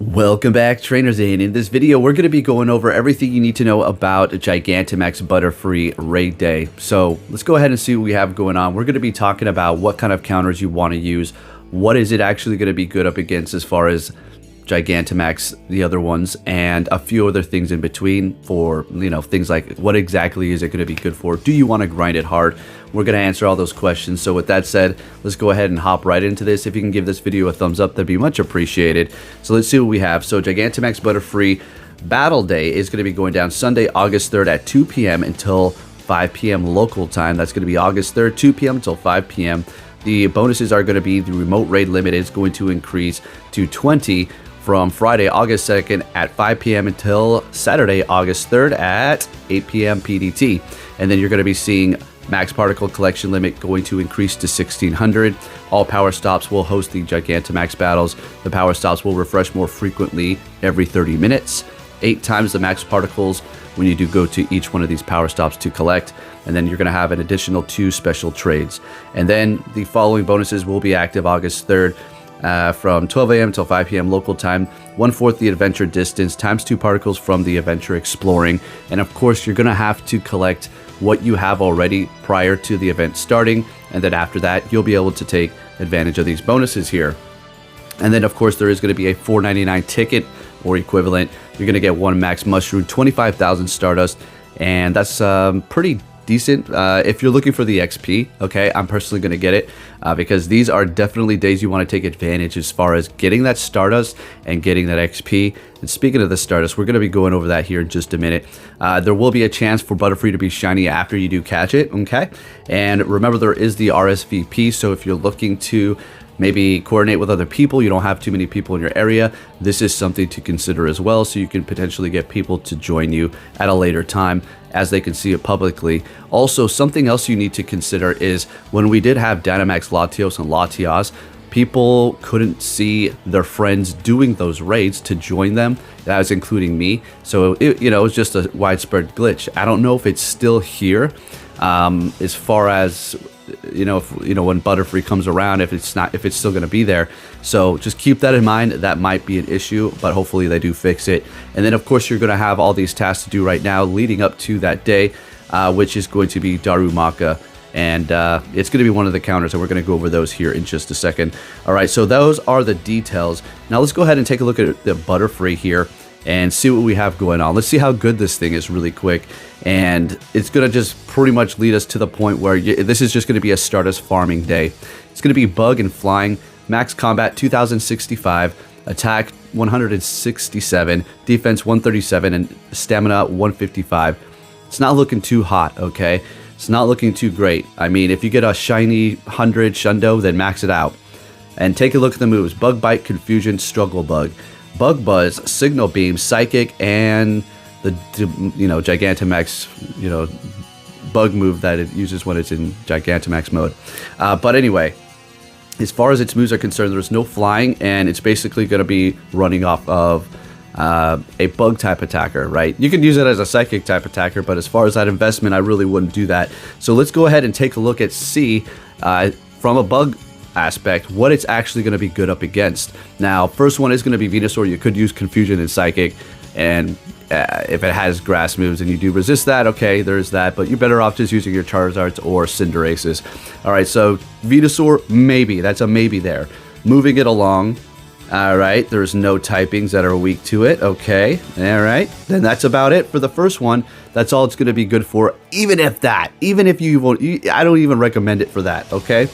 Welcome back, trainers, and in this video we're going to be going over everything you need to know about Gigantamax Butterfree raid day. So let's go ahead and see what we have going on. We're going to be talking about what kind of counters you want to use, what is it actually going to be good up against as far as Gigantamax, the other ones, and a few other things in between for, things like what exactly is it going to be good for? Do you want to grind it hard? We're going to answer all those questions. So with that said, let's go ahead and hop right into this. If you can give this video a thumbs up, that'd be much appreciated. So let's see what we have. So Gigantamax Butterfree Battle Day is going to be going down Sunday, August 3rd at 2 p.m. until 5 p.m. local time. That's going to be August 3rd, 2 p.m. until 5 p.m. The bonuses are going to be the remote raid limit is going to increase to 20 from Friday, August 2nd at 5 p.m. until Saturday, August 3rd at 8 p.m. PDT. And then you're going to be seeing max particle collection limit going to increase to 1600. All power stops will host the Gigantamax battles. The power stops will refresh more frequently every 30 minutes. 8 times the max particles when you do go to each one of these power stops to collect. And then you're going to have an additional 2 special trades. And then the following bonuses will be active August 3rd. From 12 a.m. until 5 p.m. local time, 1/4 the adventure distance times 2 particles from the adventure exploring. And of course, you're going to have to collect what you have already prior to the event starting. And then after that, you'll be able to take advantage of these bonuses here. And then, of course, there is going to be a $4.99 ticket or equivalent. You're going to get 1 max mushroom, 25,000 Stardust, and that's pretty decent if you're looking for the XP. Okay, I'm personally going to get it because these are definitely days you want to take advantage as far as getting that Stardust and getting that XP. And speaking of the Stardust, we're going to be going over that here in just a minute. There will be a chance for Butterfree to be shiny after you do catch it. Okay, and remember there is the RSVP, so if you're looking to maybe coordinate with other people, you don't have too many people in your area, this is something to consider as well, so you can potentially get people to join you at a later time as they can see it publicly. Also, something else you need to consider is when we did have Dynamax Latios and Latias, people couldn't see their friends doing those raids to join them. That was including me. So it was just a widespread glitch. I don't know if it's still here as far as when Butterfree comes around, if it's still going to be there. So just keep that in mind. That might be an issue, but hopefully they do fix it. And then of course you're going to have all these tasks to do right now leading up to that day, which is going to be Darumaka. And it's going to be one of the counters, and we're going to go over those here in just a second. All right, so those are the details. Now let's go ahead and take a look at the Butterfree here and see what we have going on. Let's see how good this thing is really quick. And it's going to just pretty much lead us to the point where this is just going to be a Stardust farming day. It's going to be bug and flying, max combat 2065, attack 167, defense 137, and stamina 155. It's not looking too hot, okay? It's not looking too great. I mean, if you get a shiny 100 Shundo, then max it out. And take a look at the moves. Bug Bite, Confusion, Struggle Bug, Bug Buzz, Signal Beam, Psychic, and the Gigantamax bug move that it uses when it's in Gigantamax mode. But anyway, as far as its moves are concerned, there's no flying, and it's basically going to be running off of a bug type attacker, right? You can use it as a psychic type attacker, but as far as that investment, I really wouldn't do that. So let's go ahead and take a look at from a bug aspect what it's actually going to be good up against. Now, first one is going to be Venusaur. You could use Confusion and Psychic, and if it has grass moves and you do resist that, okay, there's that, but you're better off just using your Charizards or Cinderaces. All right, so Venusaur, maybe. That's a maybe there. Moving it along. All right, there's no typings that are weak to it. Okay, all right. Then that's about it for the first one. That's all it's going to be good for, even if you won't, I don't even recommend it for that, okay?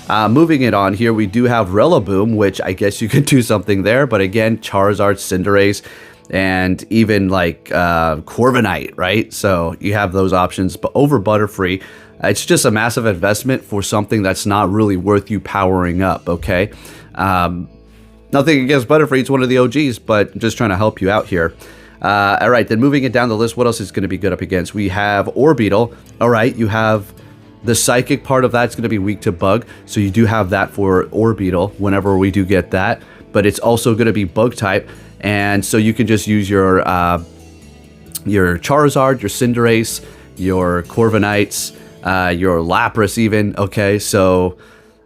Moving it on here, we do have Rillaboom, which I guess you could do something there, but again, Charizard, Cinderace, and even like Corviknight, right? So you have those options, but over Butterfree, it's just a massive investment for something that's not really worth you powering up, okay? Nothing against Butterfree, it's one of the OGs, but just trying to help you out here. All right, then moving it down the list, what else is going to be good up against? We have Orbeetle. All right, you have the Psychic part of that's going to be weak to Bug, so you do have that for Orbeetle whenever we do get that, but it's also going to be Bug type, and so you can just use your Charizard, your Cinderace, your Corviknights, your Lapras even, okay? So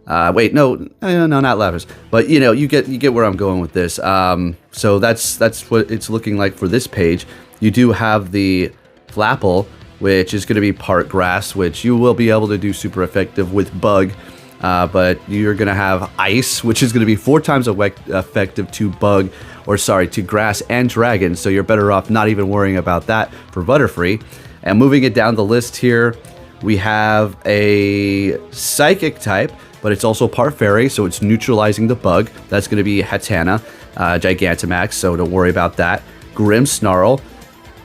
Wait, no, no, not Lapras. But you know, you get where I'm going with this. So that's what it's looking like for this page. You do have the Flapple, which is going to be part grass, which you will be able to do super effective with Bug. But you're going to have Ice, which is going to be 4 times effective to Bug, or sorry, to Grass and Dragon. So you're better off not even worrying about that for Butterfree. And moving it down the list here, we have a Psychic type, but it's also part Fairy, so it's neutralizing the Bug. That's going to be Hatana, Gigantamax, so don't worry about that. Grimmsnarl.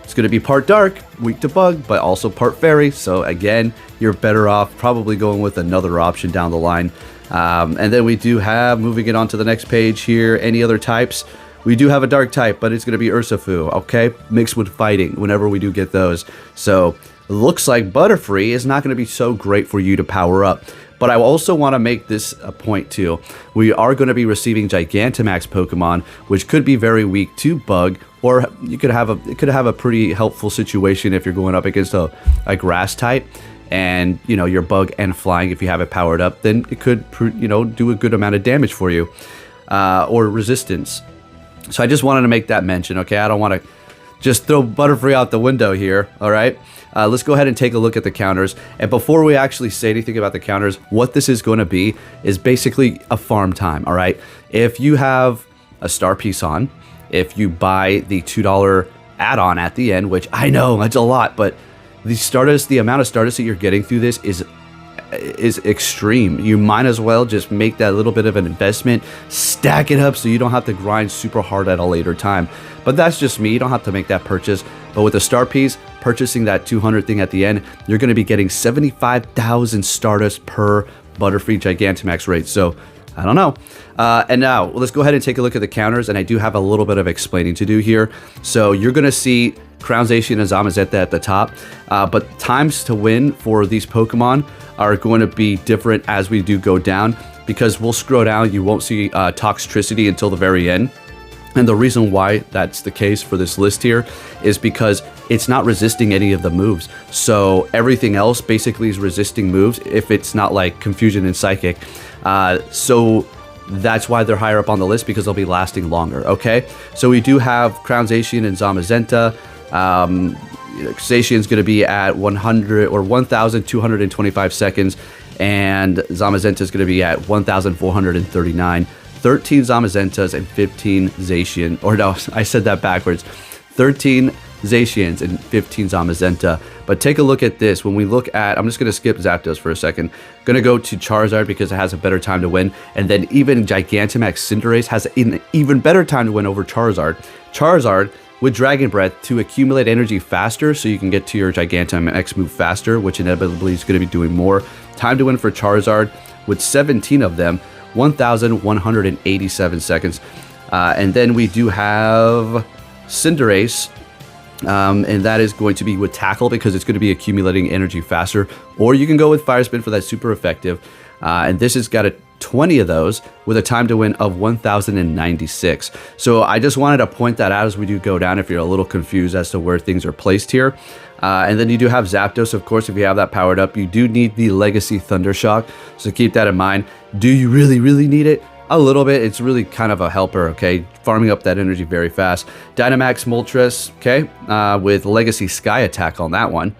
It's going to be part Dark, weak to Bug, but also part Fairy. So again, you're better off probably going with another option down the line. And then we do have, moving it on to the next page here, any other types. We do have a Dark type, but it's going to be Urshifu, okay? Mixed with Fighting whenever we do get those. So it looks like Butterfree is not going to be so great for you to power up. But I also want to make this a point too. We are going to be receiving Gigantamax Pokemon, which could be very weak to Bug, or you could have a pretty helpful situation if you're going up against a Grass type, and you know your Bug and Flying. If you have it powered up, then it could do a good amount of damage for you, or resistance. So I just wanted to make that mention. Okay, I don't want to just throw Butterfree out the window here. All right. Let's go ahead and take a look at the counters. And before we actually say anything about the counters, what this is going to be is basically a farm time, all right? If you have a star piece on, if you buy the $2 add-on at the end, which I know it's a lot, but the amount of Stardust that you're getting through this is extreme. You might as well just make that little bit of an investment, stack it up so you don't have to grind super hard at a later time. But that's just me. You don't have to make that purchase. But with the star piece, purchasing that 200 thing at the end, you're going to be getting 75,000 Stardust per Butterfree Gigantamax rate. So I don't know. And now let's go ahead and take a look at the counters. And I do have a little bit of explaining to do here. So you're going to see Crownzation and Zamazenta at the top. But times to win for these Pokemon are going to be different as we do go down, because we'll scroll down. You won't see Toxtricity until the very end. And the reason why that's the case for this list here is because it's not resisting any of the moves. So everything else basically is resisting moves if it's not like Confusion and Psychic. So that's why they're higher up on the list, because they'll be lasting longer, okay? So we do have Crownzation and Zamazenta. Zacian's going to be at 100 or 1,225 seconds, and Zamazenta is going to be at 1,439. 13 Zamazentas and 15 Zacian, or no, I said that backwards. 13 Zacians and 15 Zamazenta. But take a look at this. When we look at, I'm just going to skip Zapdos for a second. Going to go to Charizard because it has a better time to win. And then even Gigantamax Cinderace has an even better time to win over Charizard. Charizard with Dragon Breath to accumulate energy faster so you can get to your Gigantamax move faster, which inevitably is going to be doing more. Time to win for Charizard with 17 of them. 1,187 seconds. And then we do have Cinderace, and that is going to be with Tackle because it's going to be accumulating energy faster. Or you can go with Fire Spin for that super effective. And this has got 20 of those with a time to win of 1,096. So I just wanted to point that out as we do go down if you're a little confused as to where things are placed here. And then you do have Zapdos, of course, if you have that powered up. You do need the Legacy Thundershock, so keep that in mind. Do you really need it? A little bit. It's really kind of a helper, okay? Farming up that energy very fast. Dynamax Moltres, okay? With Legacy Sky Attack on that one.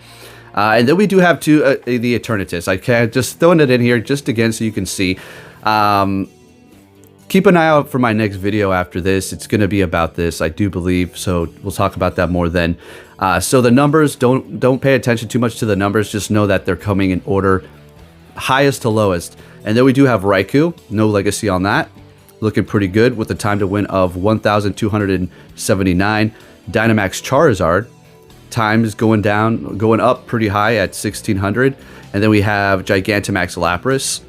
And then we do have the Eternatus. I just throwing it in here just again so you can see. Keep an eye out for my next video after this. It's going to be about this, I do believe. So we'll talk about that more then. So the numbers, don't pay attention too much to the numbers. Just know that they're coming in order highest to lowest. And then we do have Raikou, no legacy on that. Looking pretty good with a time to win of 1,279. Dynamax Charizard, time is going up pretty high at 1,600. And then we have Gigantamax Lapras.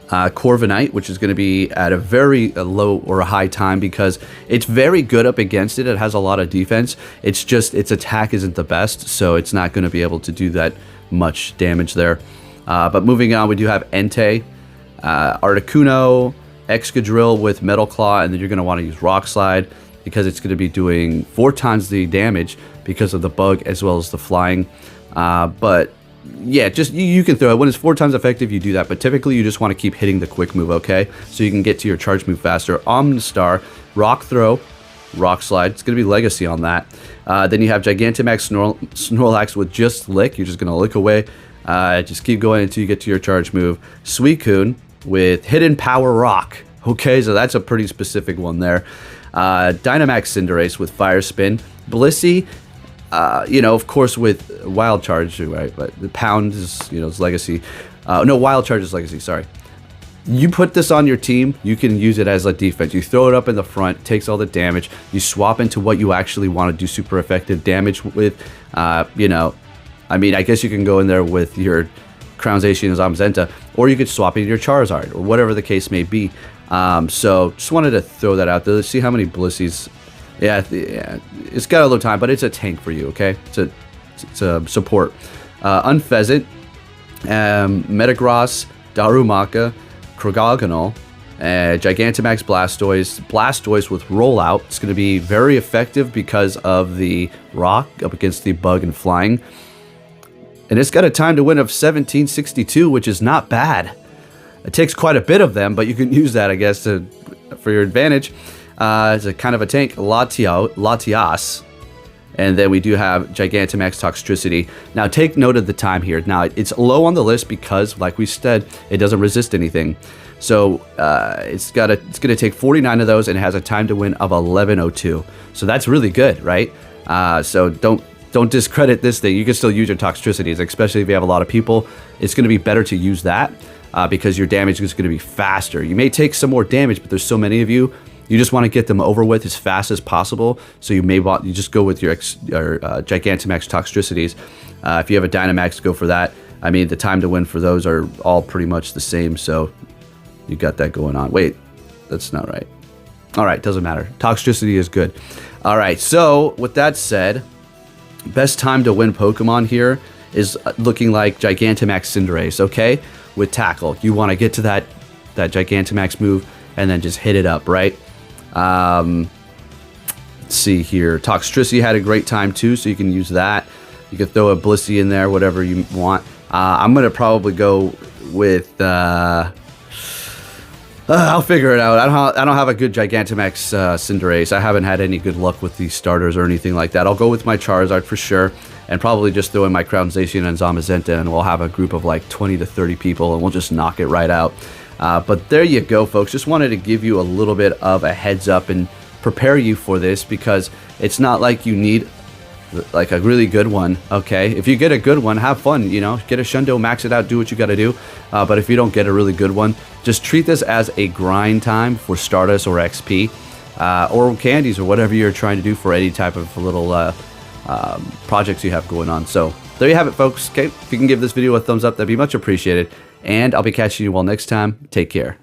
Corviknight, which is going to be at a very low or a high time because it's very good up against it. It has a lot of defense. It's just its attack isn't the best, so it's not going to be able to do that much damage there. But moving on, we do have Entei, Articuno, Excadrill with Metal Claw, and then you're going to want to use Rock Slide because it's going to be doing 4 times the damage because of the bug as well as the flying. But yeah, just you can throw it. When it's 4 times effective, you do that. But typically, you just want to keep hitting the quick move, okay? So you can get to your charge move faster. Omnistar, Rock Throw, Rock Slide. It's going to be Legacy on that. Then you have Gigantamax Snorlax with just Lick. You're just going to lick away. Just keep going until you get to your charge move. Suicune with Hidden Power Rock. Okay, so that's a pretty specific one there. Dynamax Cinderace with Fire Spin. Blissey, you know, of course, with Wild Charge, right? But the Pound is, you know, it's Legacy. No, Wild Charge is Legacy, sorry. You put this on your team, you can use it as a defense. You throw it up in the front, takes all the damage. You swap into what you actually want to do super effective damage with. You know, I mean, I guess you can go in there with your Crown Zacian and Zamazenta, or you could swap in your Charizard, or whatever the case may be. So just wanted to throw that out there. Let's see how many Blissies. Yeah, it's got a little time, but it's a tank for you, okay? It's a support. Unfezant, Metagross, Darumaka, Krogogonal, Gigantamax Blastoise with Rollout. It's going to be very effective because of the rock up against the bug and flying. And it's got a time to win of 1762, which is not bad. It takes quite a bit of them, but you can use that, I guess, for your advantage. It's a kind of a tank, Latias. And then we do have Gigantamax Toxtricity. Now, take note of the time here. Now, it's low on the list because, like we said, it doesn't resist anything. So, it's going to take 49 of those, and it has a time to win of 1102. So that's really good, right? So don't discredit this thing. You can still use your Toxtricities, especially if you have a lot of people. It's going to be better to use that because your damage is going to be faster. You may take some more damage, but there's so many of you. You just want to get them over with as fast as possible. So you just go with your Gigantamax Toxtricities. If you have a Dynamax, go for that. I mean, the time to win for those are all pretty much the same. So you got that going on. Wait, that's not right. All right, doesn't matter. Toxtricity is good. All right, so with that said, best time to win Pokemon here is looking like Gigantamax Cinderace, okay? With Tackle. You want to get to that Gigantamax move and then just hit it up, right? Let's see here. Toxtricity had a great time too, so you can use that. You can throw a Blissey in there, whatever you want. I'm gonna probably go with. I'll figure it out. I don't have a good Gigantamax Cinderace. I haven't had any good luck with these starters or anything like that. I'll go with my Charizard for sure, and probably just throw in my Crown Zacian and Zamazenta, and we'll have a group of like 20 to 30 people, and we'll just knock it right out. But there you go, folks. Just wanted to give you a little bit of a heads up and prepare you for this because it's not like you need like a really good one, okay? If you get a good one, have fun, you know? Get a Shundo, max it out, do what you got to do. But if you don't get a really good one, just treat this as a grind time for Stardust or XP or candies or whatever you're trying to do for any type of little projects you have going on. So there you have it, folks. Okay, if you can give this video a thumbs up, that'd be much appreciated. And I'll be catching you all next time. Take care.